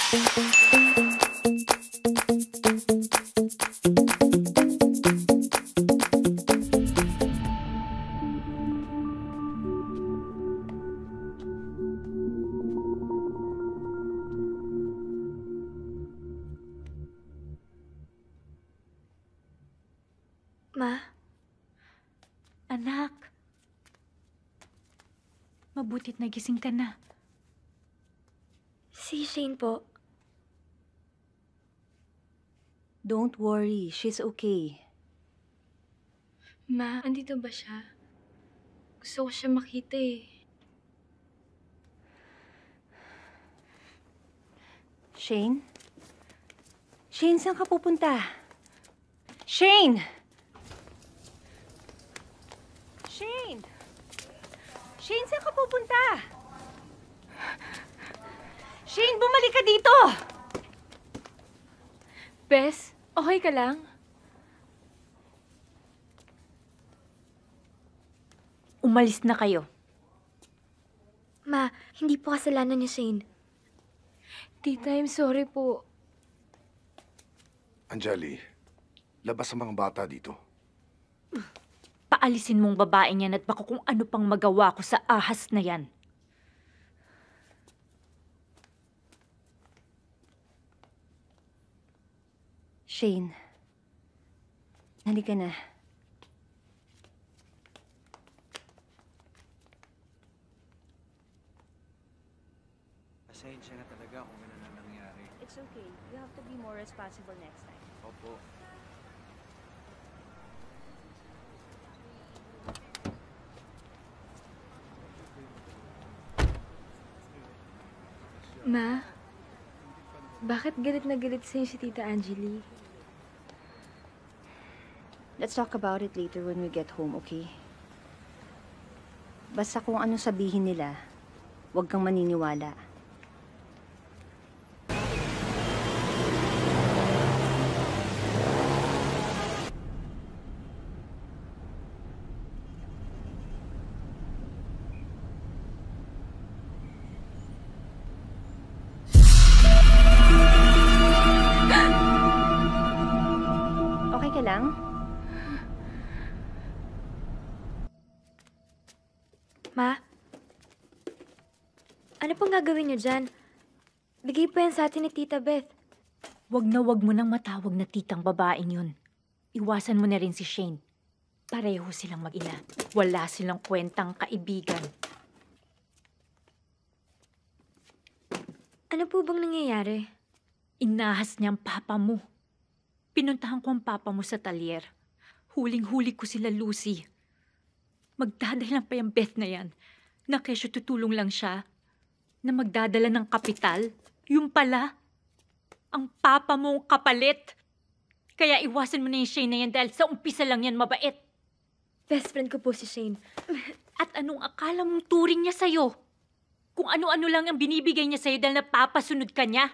Ma? Anak, mabutit nagising ka na. Si Shane po. Don't worry, she's okay. Ma, andito ba siya? Gusto ko siya makita eh. Shane? Shane, saan ka pupunta? Shane! Shane! Shane, saan ka pupunta? Shane, bumalik ka dito! Bes, okay ka lang? Umalis na kayo. Ma, hindi po kasalanan ni Shane. Tita, I'm sorry po. Anjali, labas ang mga bata dito. Paalisin mong babaeng yan at baka kung ano pang magawa ko sa ahas na yan. Shane, halika na. Pasensya na talaga kung ano na nangyari. It's okay. You have to be more responsible next time. Opo. Ma, bakit galit na galit sa'yo si Tita Angelie? Let's talk about it later when we get home, okay? Basta kung ano sabihin nila, huwag kang maniniwala. Okay ka lang? Ma? Ano pong gagawin niyo dyan? Bigay po yan sa atin ni Tita Beth. Wag na wag mo nang matawag na titang babaeng yun. Iwasan mo na rin si Shane. Pareho silang mag-ina. Wala silang kwentang kaibigan. Ano po bang nangyayari? Inahas niya ang papa mo. Pinuntahan ko ang papa mo sa talyer. Huling-huli ko sila, Lucy. Magdadala pa yung Beth na yan. Na kesyo tutulong lang siya. Na magdadala ng kapital. Yung pala, ang papa mo ang kapalit. Kaya iwasan mo na yung Shane na yan dahil sa umpisa lang yan mabait. Best friend ko po si Shane. At anong akala mong turing niya sa'yo? Kung ano-ano lang ang binibigay niya sa'yo dahil napapasunod ka niya?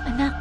Anak.